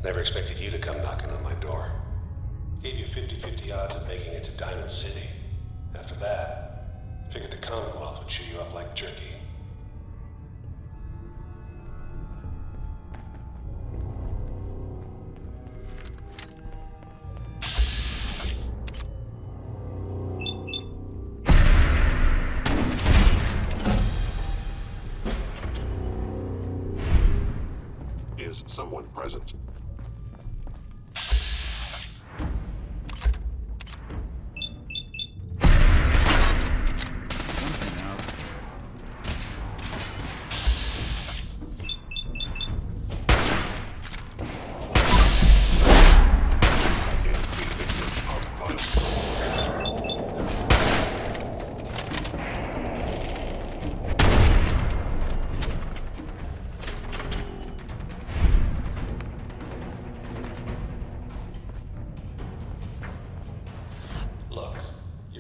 Never expected you to come knocking on my door. Gave you 50-50 odds of making it to Diamond City. After that, figured the Commonwealth would chew you up like jerky. Is someone present?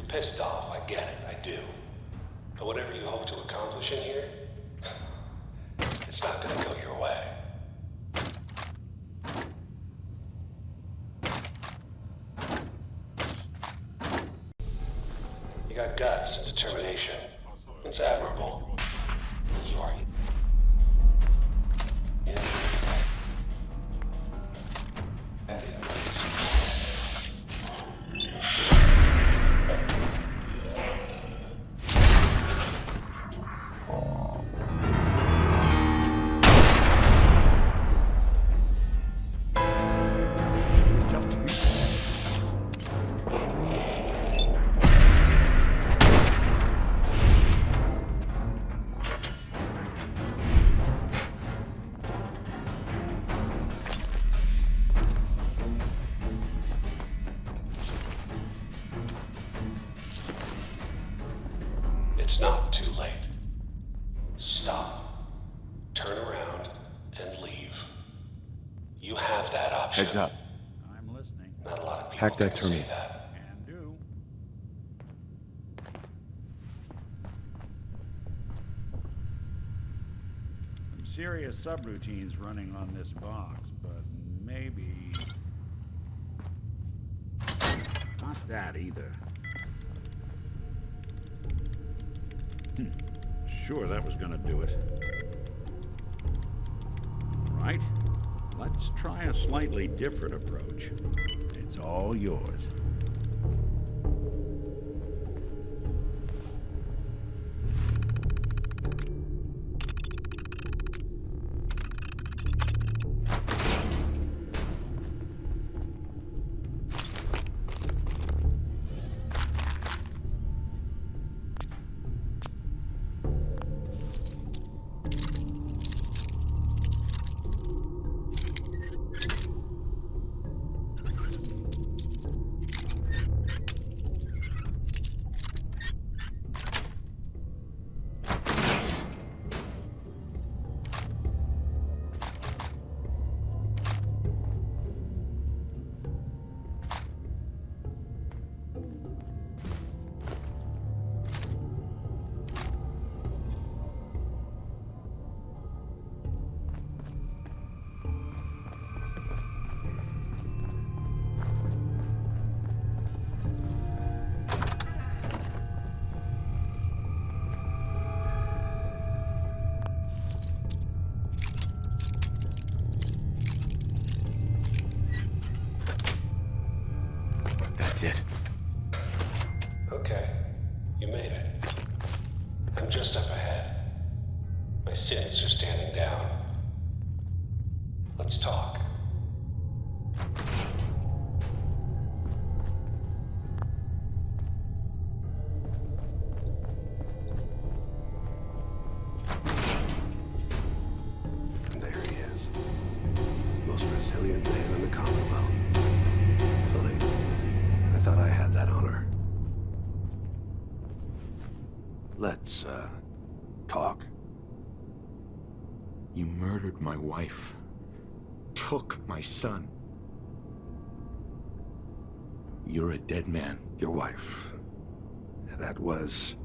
Pissed off, I get it, I do. But whatever you hope to accomplish in here, it's not gonna go your way. You got guts and determination. It's admirable. You are. It's not too late. Stop. Turn around and leave. You have that option. Heads up. I'm listening. Not a lot of people Hack that can say terminal. that. Can do. Some serious subroutines running on this box, but maybe... not that either. Sure, that was gonna do it. Right. Let's try a slightly different approach. It's all yours. That's it. Okay. You made it. I'm just up ahead. My synths are standing down. Let's talk. And there he is. Most resilient man in the Commonwealth. Funny. I thought I had that honor. Let's, talk. You murdered my wife. Took my son. You're a dead man. Your wife. That was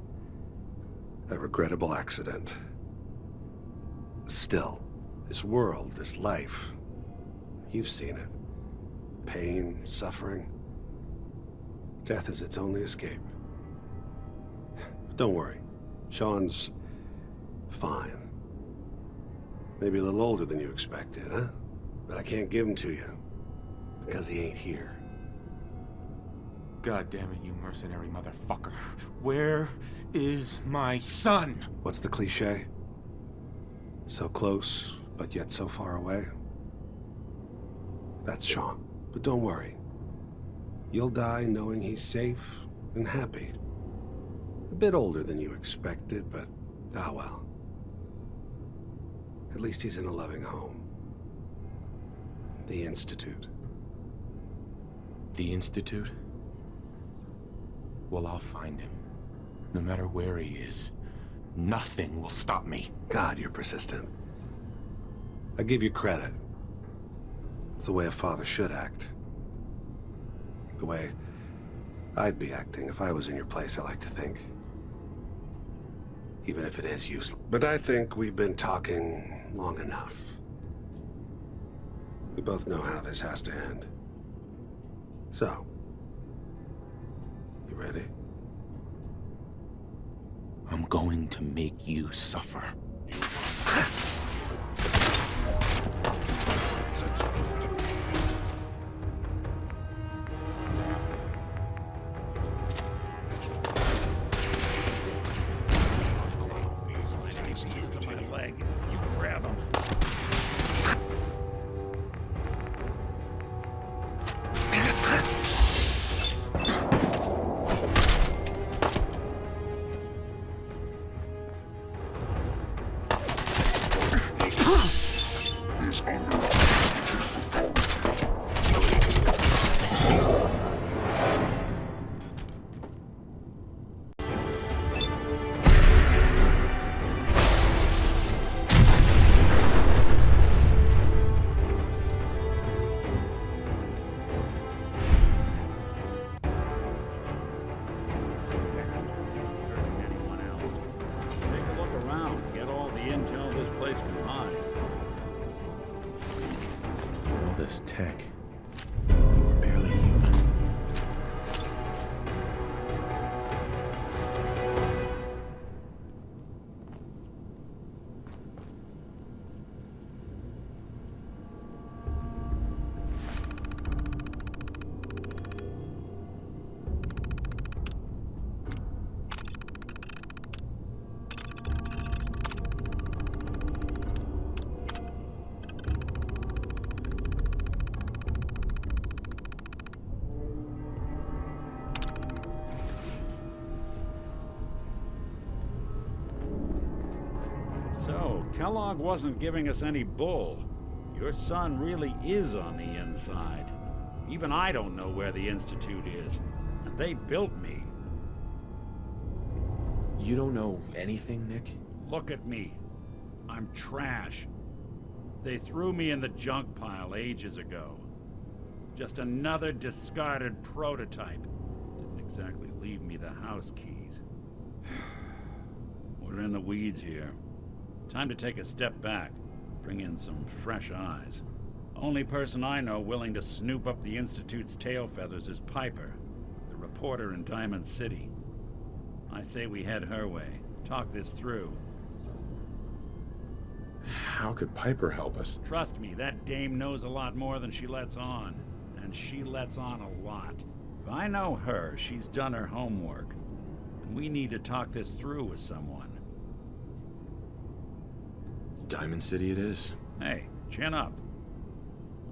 a regrettable accident. Still, this world, this life, You've seen it. Pain, suffering. Death is its only escape. But don't worry. Sean's fine. Maybe a little older than you expected, huh? But I can't give him to you. Because he ain't here. God damn it, you mercenary motherfucker. Where is my son? What's the cliche? So close, but yet so far away? That's Sean. But don't worry. You'll die knowing he's safe and happy. A bit older than you expected, but ah well. At least he's in a loving home. The Institute. The Institute? Well, I'll find him. No matter where he is. Nothing will stop me. God, you're persistent. I give you credit. It's the way a father should act. The way I'd be acting if I was in your place, I like to think. Even if it is useless. But I think we've been talking long enough. We both know how this has to end. So, you ready? I'm going to make you suffer. Pieces of my leg. You grab them. This tech. You were barely human. So, Kellogg wasn't giving us any bull. Your son really is on the inside. Even I don't know where the Institute is. And they built me. You don't know anything, Nick? Look at me. I'm trash. They threw me in the junk pile ages ago. Just another discarded prototype. Didn't exactly leave me the house keys. We're in the weeds here. Time to take a step back, bring in some fresh eyes. Only person I know willing to snoop up the Institute's tail feathers is Piper, the reporter in Diamond City. I say we head her way, talk this through. How could Piper help us? Trust me, that dame knows a lot more than she lets on. And she lets on a lot. If I know her, she's done her homework. And we need to talk this through with someone. Diamond City it is. Hey, chin up.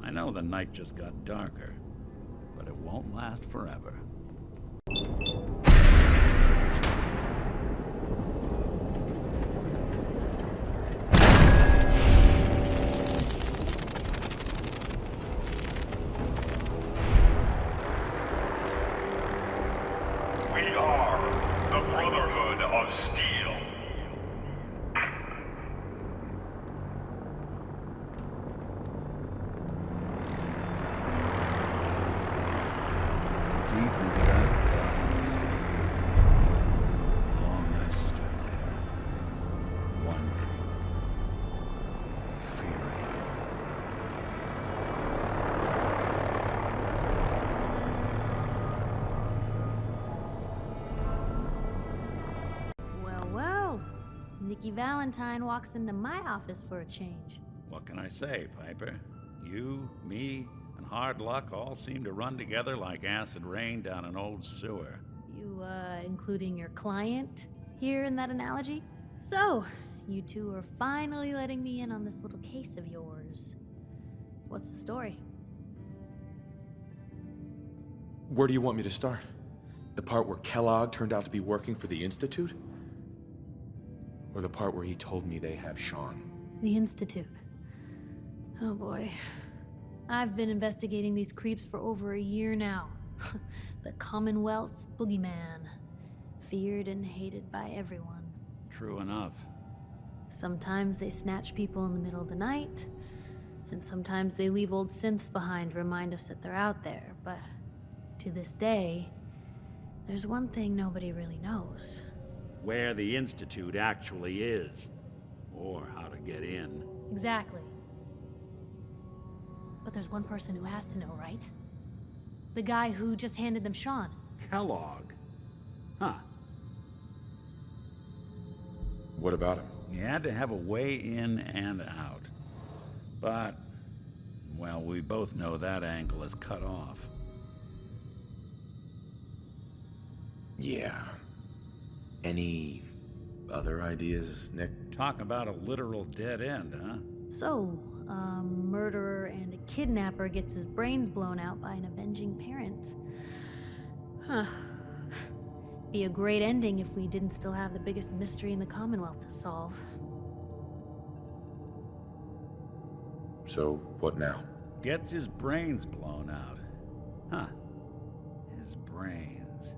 I know the night just got darker, but it won't last forever. We are the Brotherhood of Steel. Deep into that darkness, Dickie Valentine walks into my office for a change. What can I say, Piper? You, me, and hard luck all seem to run together like acid rain down an old sewer. You, including your client here in that analogy? So, you two are finally letting me in on this little case of yours. What's the story? Where do you want me to start? The part where Kellogg turned out to be working for the Institute? Or the part where he told me they have Sean? The Institute. Oh boy. I've been investigating these creeps for over a year now. The Commonwealth's boogeyman. Feared and hated by everyone. True enough. Sometimes they snatch people in the middle of the night, and sometimes they leave old synths behind to remind us that they're out there, but to this day, there's one thing nobody really knows. Where the Institute actually is. Or how to get in. Exactly. But there's one person who has to know, right? The guy who just handed them Sean. Kellogg. Huh. What about him? You had to have a way in and out. But, well, we both know that angle is cut off. Yeah. Any other ideas, Nick? Talk about a literal dead end, huh? So, a murderer and a kidnapper gets his brains blown out by an avenging parent. Huh. Be a great ending if we didn't still have the biggest mystery in the Commonwealth to solve. So, what now? Gets his brains blown out. Huh. His brains.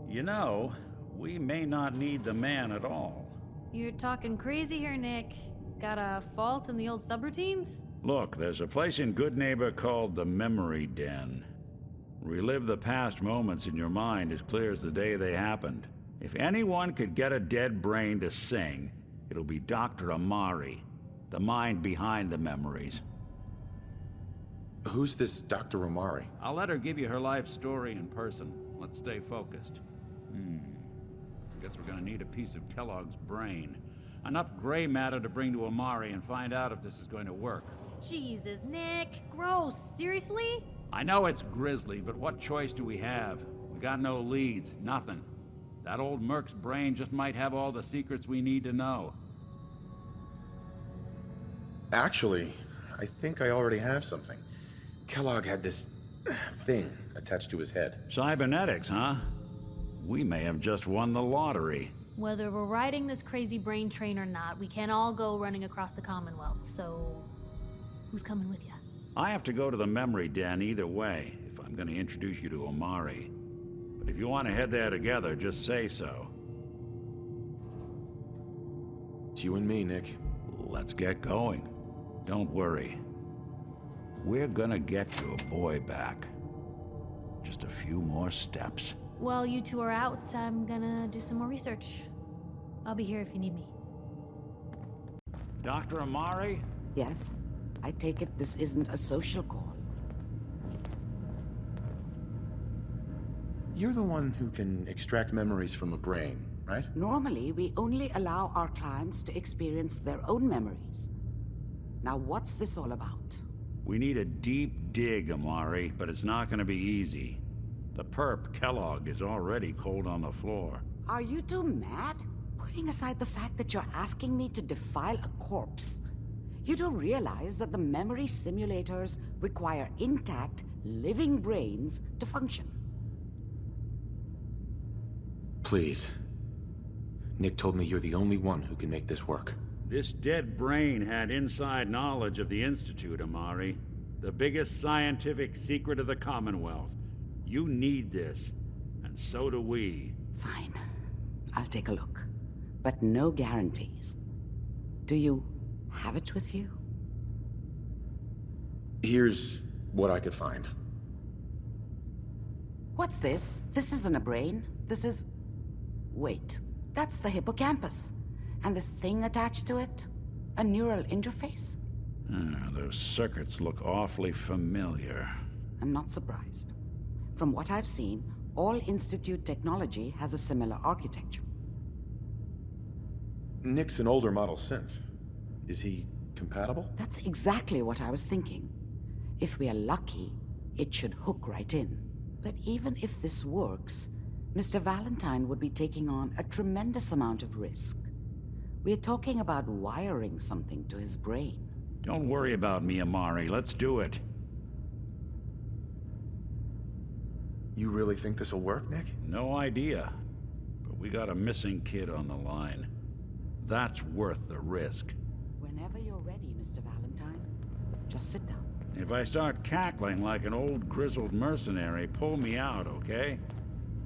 You know, we may not need the man at all. You're talking crazy here, Nick. Got a fault in the old subroutines? Look, there's a place in Good Neighbor called the Memory Den. Relive the past moments in your mind as clear as the day they happened. If anyone could get a dead brain to sing, it'll be Dr. Amari, the mind behind the memories. Who's this Dr. Amari? I'll let her give you her life story in person. Let's stay focused. I guess we're gonna need a piece of Kellogg's brain. Enough gray matter to bring to Amari and find out if this is going to work. Jesus, Nick. Gross. Seriously? I know it's grisly, but what choice do we have? We got no leads, nothing. That old Merc's brain just might have all the secrets we need to know. Actually, I think I already have something. Kellogg had this thing attached to his head. Cybernetics, huh? We may have just won the lottery. Whether we're riding this crazy brain train or not, we can't all go running across the Commonwealth, so... who's coming with you? I have to go to the Memory Den either way, if I'm gonna introduce you to Amari. But if you want to head there together, just say so. It's you and me, Nick. Let's get going. Don't worry. We're gonna get your boy back. Just a few more steps. While you two are out, I'm gonna do some more research. I'll be here if you need me. Dr. Amari? Yes? I take it this isn't a social call. You're the one who can extract memories from a brain, right? Normally, we only allow our clients to experience their own memories. Now, what's this all about? We need a deep dig, Amari, but it's not gonna be easy. The perp, Kellogg, is already cold on the floor. Are you two mad? Putting aside the fact that you're asking me to defile a corpse, you don't realize that the memory simulators require intact, living brains to function. Please. Nick told me you're the only one who can make this work. This dead brain had inside knowledge of the Institute, Amari. The biggest scientific secret of the Commonwealth. You need this, and so do we. Fine. I'll take a look. But no guarantees. Do you have it with you? Here's what I could find. What's this? This isn't a brain. This is... Wait. That's the hippocampus. And this thing attached to it? A neural interface? Those circuits look awfully familiar. I'm not surprised. From what I've seen, all Institute technology has a similar architecture. Nick's an older model synth. Is he compatible? That's exactly what I was thinking. If we are lucky, it should hook right in. But even if this works, Mr. Valentine would be taking on a tremendous amount of risk. We're talking about wiring something to his brain. Don't worry about me, Amari. Let's do it. You really think this'll work, Nick? No idea. But we got a missing kid on the line. That's worth the risk. Whenever you're ready, Mr. Valentine, just sit down. If I start cackling like an old grizzled mercenary, pull me out, okay?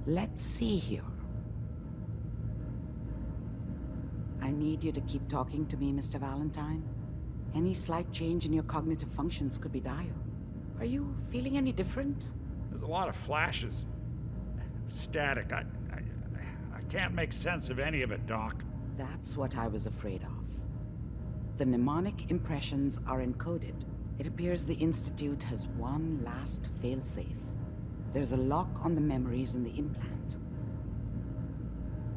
Let's see here. I need you to keep talking to me, Mr. Valentine. Any slight change in your cognitive functions could be dire. Are you feeling any different? There's a lot of flashes. Static. I can't make sense of any of it, Doc. That's what I was afraid of. The mnemonic impressions are encoded. It appears the Institute has one last failsafe. There's a lock on the memories in the implant.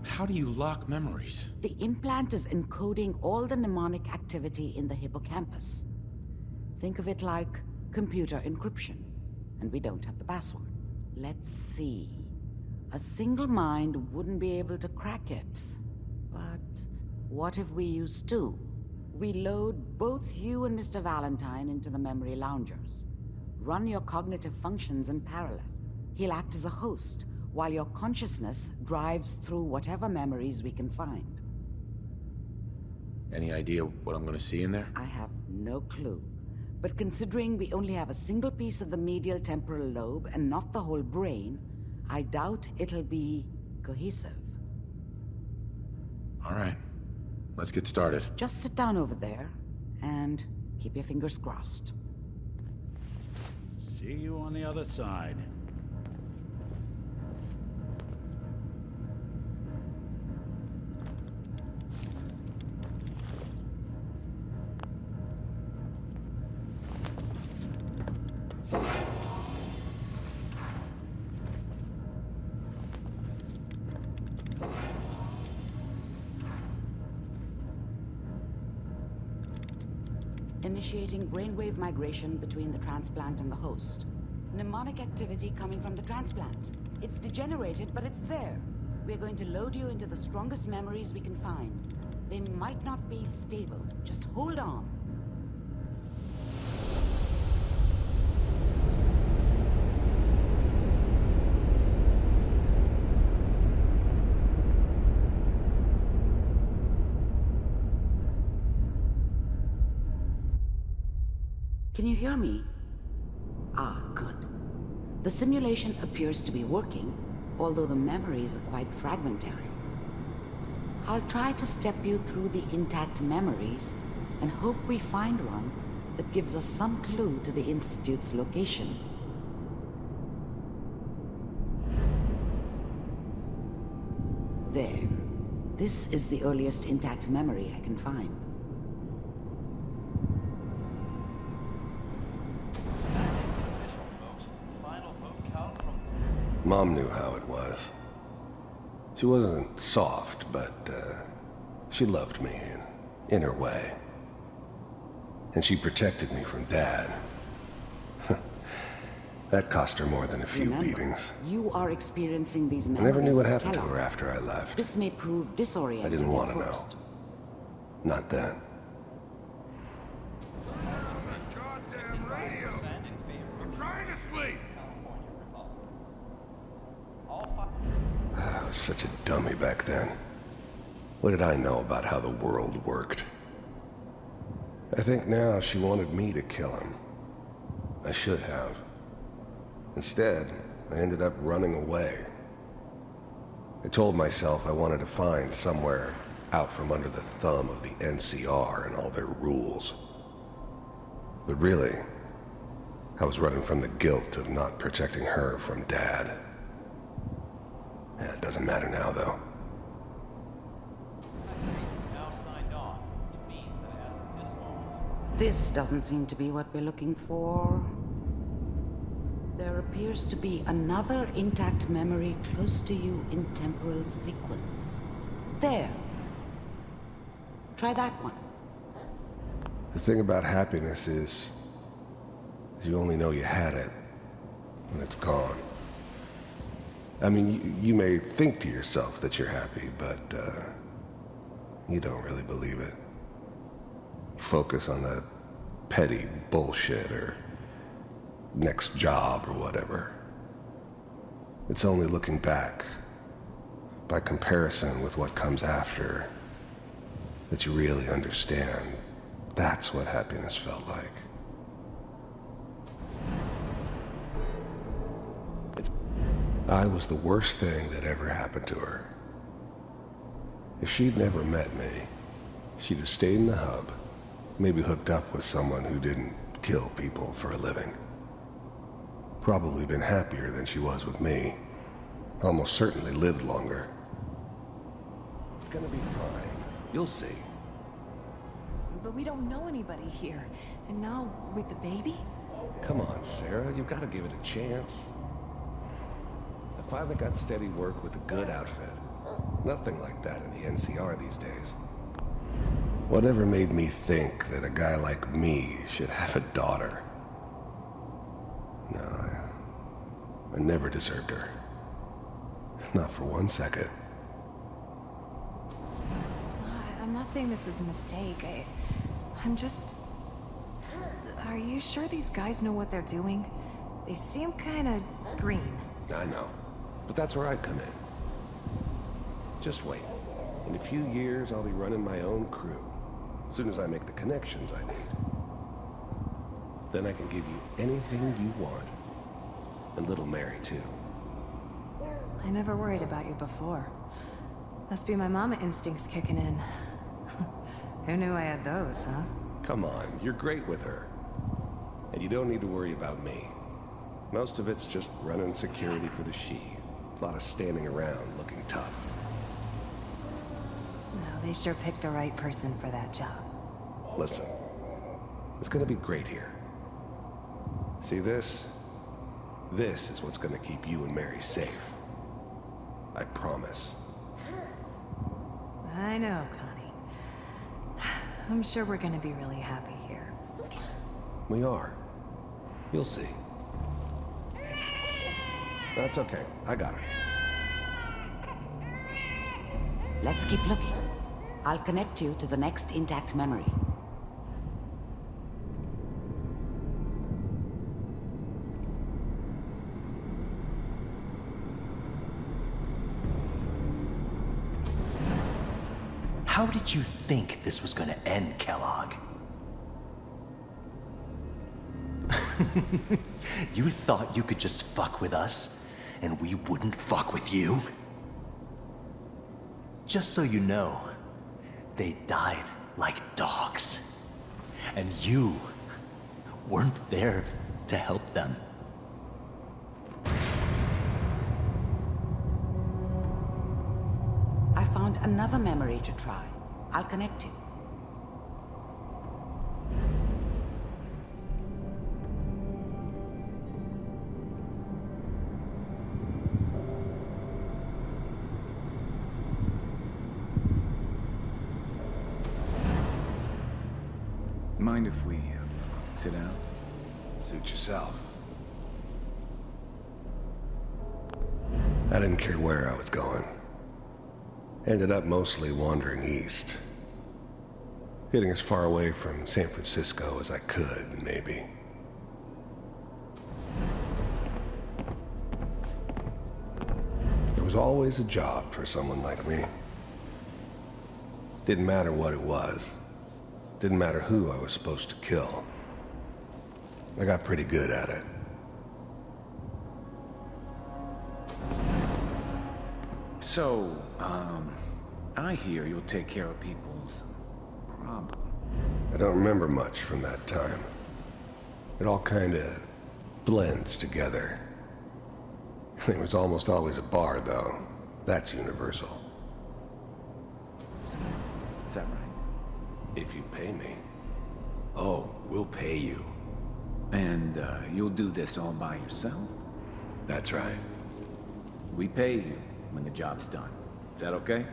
How do you lock memories? The implant is encoding all the mnemonic activity in the hippocampus. Think of it like computer encryption, and we don't have the password. Let's see. A single mind wouldn't be able to crack it. But what if we use two? We load both you and Mr. Valentine into the memory loungers. Run your cognitive functions in parallel. He'll act as a host, while your consciousness drives through whatever memories we can find. Any idea what I'm gonna see in there? I have no clue. But considering we only have a single piece of the medial temporal lobe and not the whole brain, I doubt it'll be cohesive. All right, let's get started. Just sit down over there and keep your fingers crossed. See you on the other side. Initiating brainwave migration between the transplant and the host. Mnemonic activity coming from the transplant. It's degenerated, but it's there. We're going to load you into the strongest memories we can find. They might not be stable. Just hold on. Can you hear me? Ah, good. The simulation appears to be working, although the memories are quite fragmentary. I'll try to step you through the intact memories and hope we find one that gives us some clue to the Institute's location. There. This is the earliest intact memory I can find. Mom knew how it was. She wasn't soft, but she loved me in her way. And she protected me from Dad. That cost her more than a few Remember, beatings. You are experiencing these I memories. never knew what as happened to Kellogg. her after I left. This may prove disorienting. I didn't want at to know. first. Not then. Goddamn radio! I'm trying to sleep! I was such a dummy back then. What did I know about how the world worked? I think now she wanted me to kill him. I should have. Instead, I ended up running away. I told myself I wanted to find somewhere out from under the thumb of the NCR and all their rules. But really, I was running from the guilt of not protecting her from Dad. Yeah, it doesn't matter now, though. This doesn't seem to be what we're looking for. There appears to be another intact memory close to you in temporal sequence. There. Try that one. The thing about happiness is you only know you had it when it's gone. I mean, you may think to yourself that you're happy, but you don't really believe it. Focus on that petty bullshit or next job or whatever. It's only looking back, by comparison with what comes after, that you really understand. That's what happiness felt like. I was the worst thing that ever happened to her. If she'd never met me, she'd have stayed in the hub, maybe hooked up with someone who didn't kill people for a living. Probably been happier than she was with me. Almost certainly lived longer. It's gonna be fine. You'll see. But we don't know anybody here. And now, with the baby? Come on, Sarah, you've got to give it a chance. I finally got steady work with a good outfit. Nothing like that in the NCR these days. Whatever made me think that a guy like me should have a daughter? No, I never deserved her. Not for 1 second. I'm not saying this was a mistake. I'm just... Are you sure these guys know what they're doing? They seem kinda green. I know. But that's where I come in. Just wait. In a few years, I'll be running my own crew. As soon as I make the connections I need. Then I can give you anything you want. And little Mary, too. I never worried about you before. Must be my mama instincts kicking in. Who knew I had those, huh? Come on, you're great with her. And you don't need to worry about me. Most of it's just running security for the she. A lot of standing around looking tough. No, they sure picked the right person for that job. Listen, it's gonna be great here. See this? This is what's gonna keep you and Mary safe. I promise. I know, Connie. I'm sure we're gonna be really happy here. We are. You'll see. That's okay. I got it. Let's keep looking. I'll connect you to the next intact memory. How did you think this was gonna end, Kellogg? You thought you could just fuck with us, and we wouldn't fuck with you? Just so you know, they died like dogs. And you weren't there to help them. I found another memory to try. I'll connect you. Mind if we sit down? Suit yourself. I didn't care where I was going. Ended up mostly wandering east. Getting as far away from San Francisco as I could, maybe. There was always a job for someone like me. Didn't matter what it was. Didn't matter who I was supposed to kill. I got pretty good at it. So, I hear you'll take care of people's problems. I don't remember much from that time. It all kinda blends together. There was almost always a bar, though. That's universal. Is that right? If you pay me. Oh, we'll pay you. And, you'll do this all by yourself? That's right. We pay you when the job's done. Is that okay?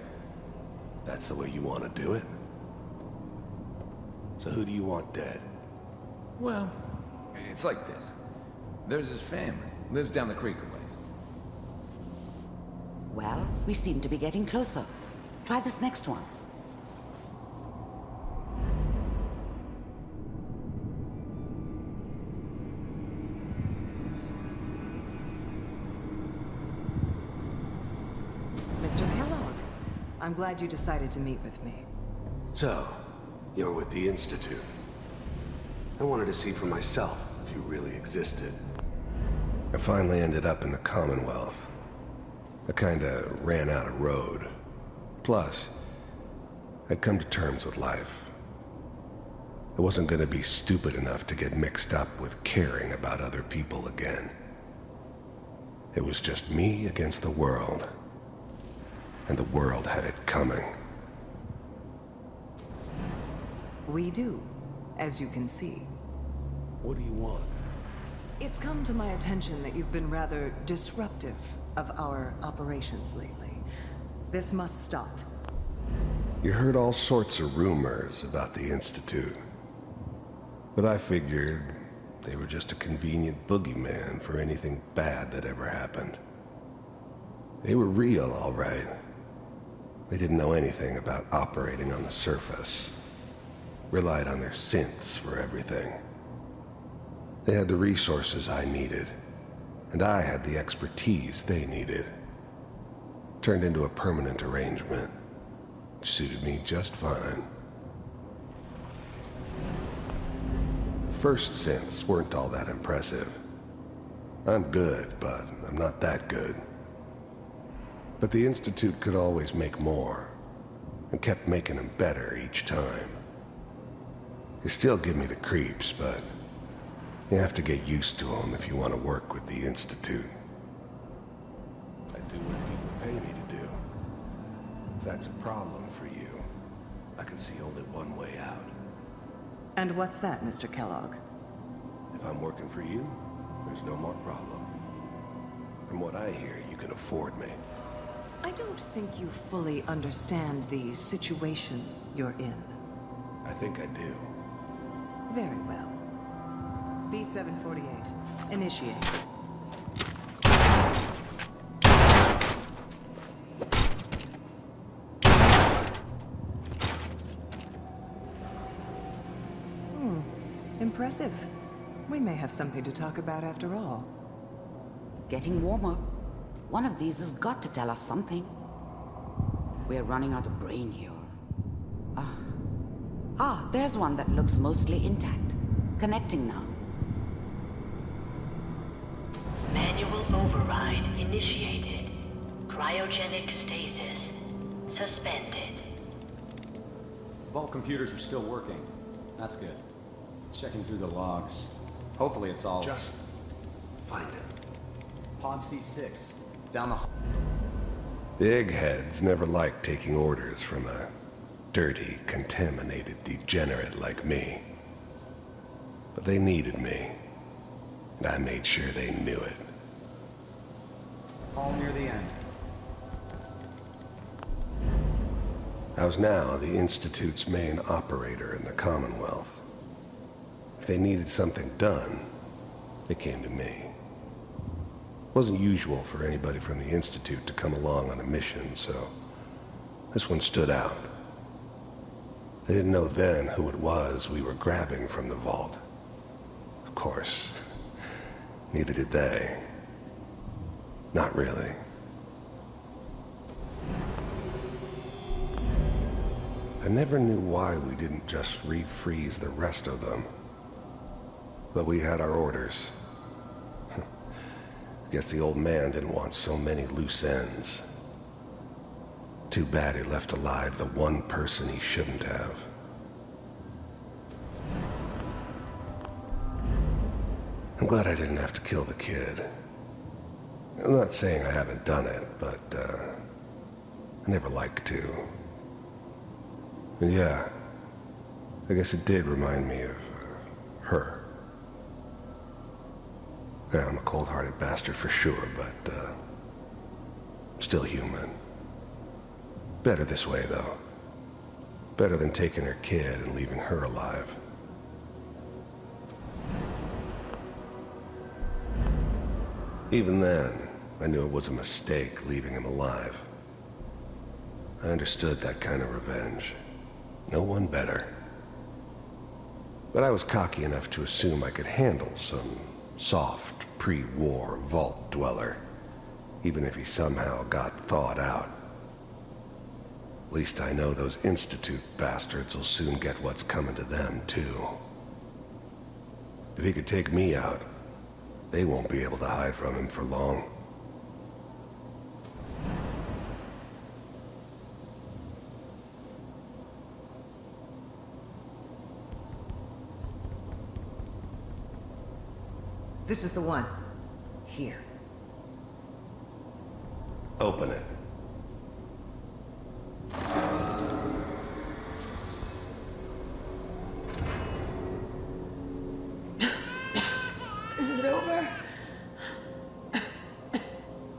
That's the way you want to do it? So who do you want dead? Well, it's like this. There's his family. Lives down the creek a ways. Well, we seem to be getting closer. Try this next one. Mr. Kellogg, I'm glad you decided to meet with me. So, you're with the Institute. I wanted to see for myself if you really existed. I finally ended up in the Commonwealth. I kinda ran out of road. Plus, I'd come to terms with life. I wasn't gonna be stupid enough to get mixed up with caring about other people again. It was just me against the world. And the world had it coming. We do, as you can see. What do you want? It's come to my attention that you've been rather disruptive of our operations lately. This must stop. You heard all sorts of rumors about the Institute. But I figured they were just a convenient boogeyman for anything bad that ever happened. They were real, all right. They didn't know anything about operating on the surface. Relied on their synths for everything. They had the resources I needed, and I had the expertise they needed. Turned into a permanent arrangement. Suited me just fine. The first synths weren't all that impressive. I'm good, but I'm not that good. But the Institute could always make more, and kept making them better each time. They still give me the creeps, but you have to get used to them if you want to work with the Institute. I do what people pay me to do. If that's a problem for you, I can see only one way out. And what's that, Mr. Kellogg? If I'm working for you, there's no more problem. From what I hear, you can afford me. I don't think you fully understand the situation you're in. I think I do. Very well. B-748. Initiate. Impressive. We may have something to talk about after all. Getting warmer. One of these has got to tell us something. We're running out of brain here. There's one that looks mostly intact. Connecting now. Manual override initiated. Cryogenic stasis suspended. Vault computers are still working. That's good. Checking through the logs. Hopefully it's all... Just find it. Pod C6. Down the... The eggheads never liked taking orders from a dirty, contaminated degenerate like me. But they needed me, and I made sure they knew it. All near the end. I was now the Institute's main operator in the Commonwealth. If they needed something done, they came to me. It wasn't usual for anybody from the Institute to come along on a mission, so this one stood out. I didn't know then who it was we were grabbing from the vault. Of course, neither did they. Not really. I never knew why we didn't just refreeze the rest of them. But we had our orders. Guess the old man didn't want so many loose ends. Too bad he left alive the one person he shouldn't have. I'm glad I didn't have to kill the kid. I'm not saying I haven't done it, but I never like to. And yeah, I guess it did remind me of her. Yeah, I'm a cold-hearted bastard for sure, but still human. Better this way, though. Better than taking her kid and leaving her alive. Even then, I knew it was a mistake leaving him alive. I understood that kind of revenge. No one better. But I was cocky enough to assume I could handle some soft, pre-war vault dweller, even if he somehow got thawed out. At least I know those Institute bastards will soon get what's coming to them, too. If he could take me out, they won't be able to hide from him for long. This is the one. Here. Open it. Is it over?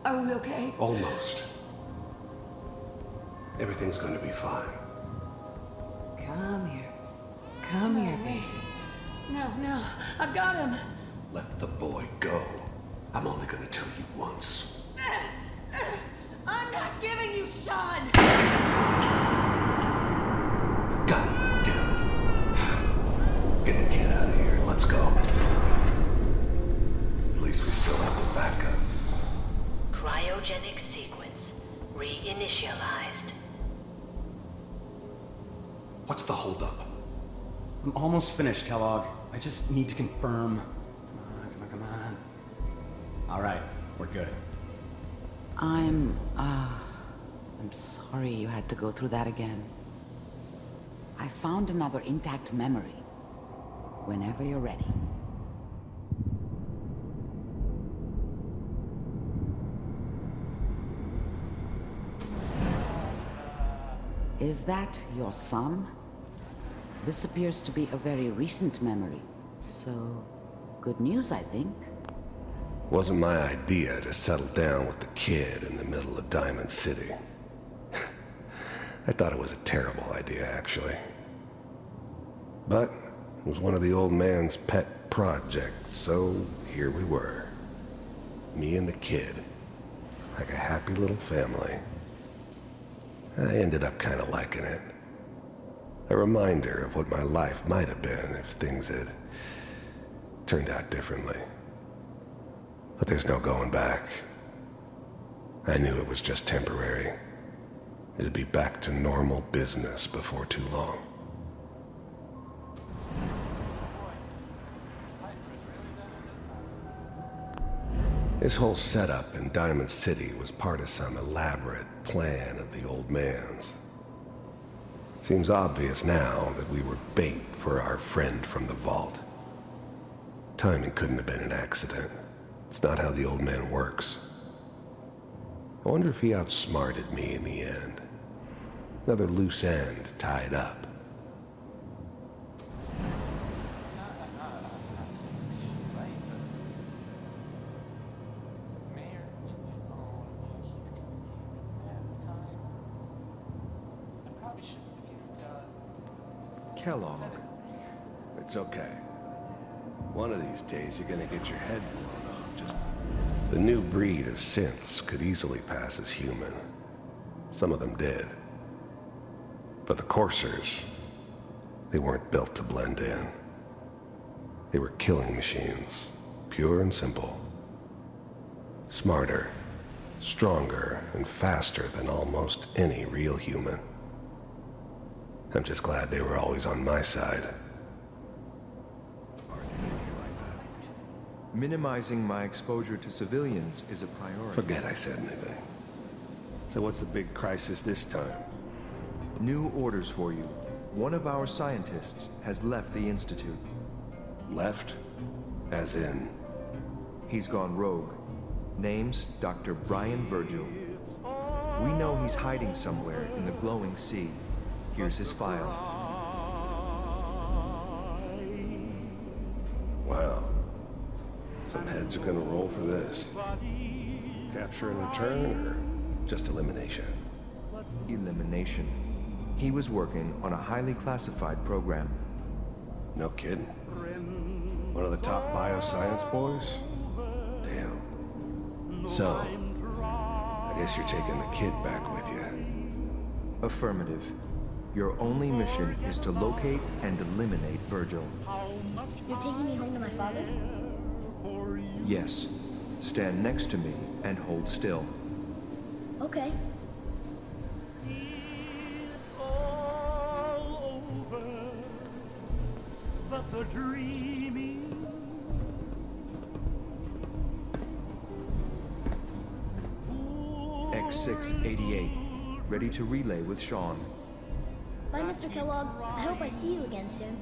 Are we okay? Almost. Everything's gonna be fine. Come here. Come here, baby. No, I've got him. Let the boy go. I'm only gonna tell you once. I'm not giving you Sean! God damn it. Get the kid out of here. Let's go. At least we still have the backup. Cryogenic sequence reinitialized. What's the holdup? I'm almost finished, Kellogg. I just need to confirm. Come on. All right, we're good. I'm sorry you had to go through that again. I found another intact memory. Whenever you're ready. Is that your son? This appears to be a very recent memory, so good news, I think. Wasn't my idea to settle down with the kid in the middle of Diamond City. I thought it was a terrible idea, actually. But it was one of the old man's pet projects, so here we were. Me and the kid, like a happy little family. I ended up kind of liking it. A reminder of what my life might have been if things had turned out differently. But there's no going back. I knew it was just temporary. It'd be back to normal business before too long. This whole setup in Diamond City was part of some elaborate plan of the old man's. Seems obvious now that we were bait for our friend from the vault. Timing couldn't have been an accident. It's not how the old man works. I wonder if he outsmarted me in the end. Another loose end tied up. Kellogg. It's okay. One of these days you're gonna get your head blown off. Just the new breed of synths could easily pass as human. Some of them did. But the coursers, they weren't built to blend in. They were killing machines, pure and simple. Smarter, stronger, and faster than almost any real human. I'm just glad they were always on my side. Minimizing my exposure to civilians is a priority. Forget I said anything. So what's the big crisis this time? New orders for you. One of our scientists has left the Institute. Left? As in? He's gone rogue. Name's Dr. Brian Virgil. We know he's hiding somewhere in the glowing sea. Here's his file. Wow. Some heads are gonna roll for this. Capture and return, or just elimination? Elimination. He was working on a highly classified program. No kidding. One of the top bioscience boys? Damn. So, I guess you're taking the kid back with you. Affirmative. Your only mission is to locate and eliminate Virgil. You're taking me home to my father? Yes. Stand next to me and hold still. Okay. X688, ready to relay with Sean. Bye, Mr. Kellogg. I hope I see you again soon.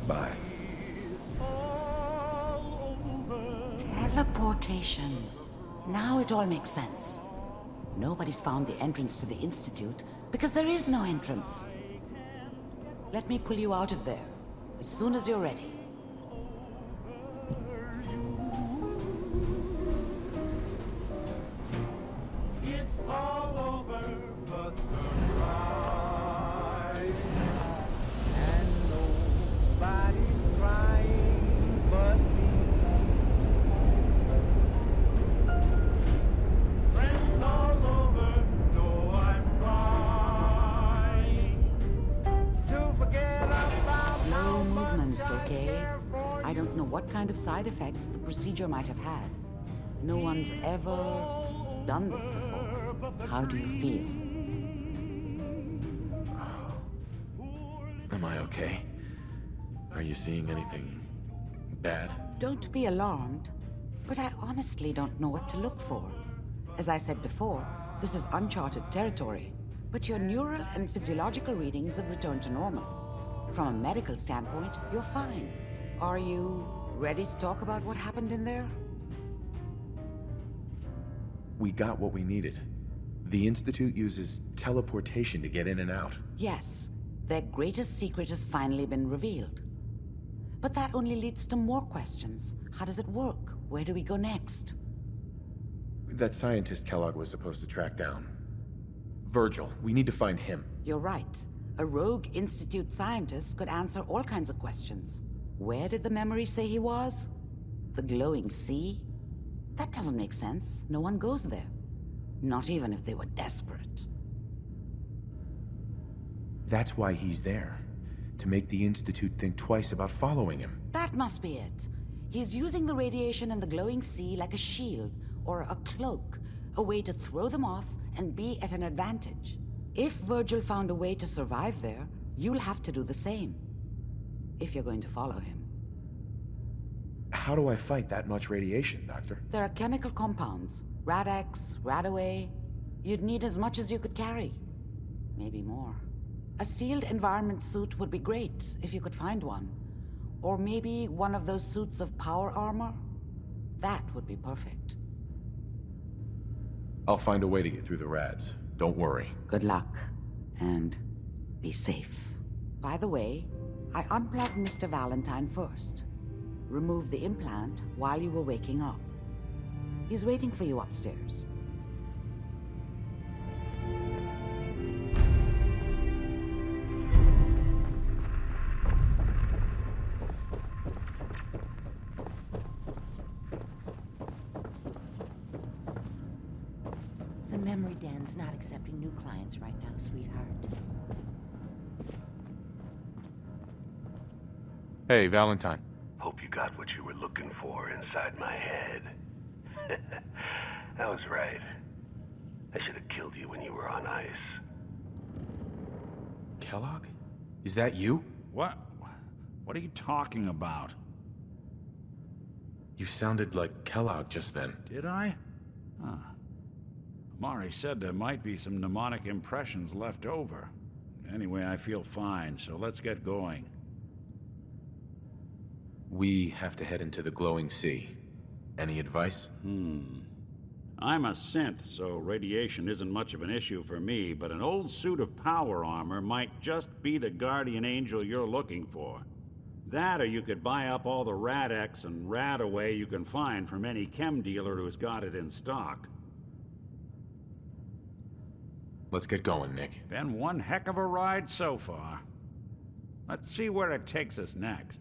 Bye. Teleportation. Now it all makes sense. Nobody's found the entrance to the Institute because there is no entrance. Let me pull you out of there as soon as you're ready. It's all over but the ride. And nobody's crying but me. Friends all over know I'm crying. To forget about Slow movements, okay? I don't know what kind of side effects the procedure might have had. No one's ever done this before. How do you feel? Am I okay? Are you seeing anything bad? Don't be alarmed, but I honestly don't know what to look for. As I said before, this is uncharted territory, but your neural and physiological readings have returned to normal. From a medical standpoint, you're fine. Are you ready to talk about what happened in there? We got what we needed. The Institute uses teleportation to get in and out. Yes, their greatest secret has finally been revealed. But that only leads to more questions. How does it work? Where do we go next? That scientist Kellogg was supposed to track down. Virgil, we need to find him. You're right. A rogue Institute scientist could answer all kinds of questions. Where did the memory say he was? The glowing sea? That doesn't make sense. No one goes there. Not even if they were desperate. That's why he's there. To make the Institute think twice about following him. That must be it. He's using the radiation in the glowing sea like a shield or a cloak, a way to throw them off and be at an advantage. If Virgil found a way to survive there, you'll have to do the same. If you're going to follow him. How do I fight that much radiation, Doctor? There are chemical compounds. Rad-X, Radaway. You'd need as much as you could carry. Maybe more. A sealed environment suit would be great, if you could find one. Or maybe one of those suits of power armor? That would be perfect. I'll find a way to get through the rads. Don't worry. Good luck. And be safe. By the way, I unplugged Mr. Valentine first. Removed the implant while you were waking up. He's waiting for you upstairs. The memory den's not accepting new clients right now, sweetheart. Hey, Valentine. Hope you got what you were looking for inside my head. I was right. I should have killed you when you were on ice. Kellogg? Is that you? What? What are you talking about? You sounded like Kellogg just then. Did I? Huh. Mari said there might be some mnemonic impressions left over. Anyway, I feel fine, so let's get going. We have to head into the glowing sea. Any advice? I'm a synth, so radiation isn't much of an issue for me, but an old suit of power armor might just be the guardian angel you're looking for. That, or you could buy up all the Rad-X and Radaway you can find from any chem dealer who's got it in stock. Let's get going, Nick. Been one heck of a ride so far. Let's see where it takes us next.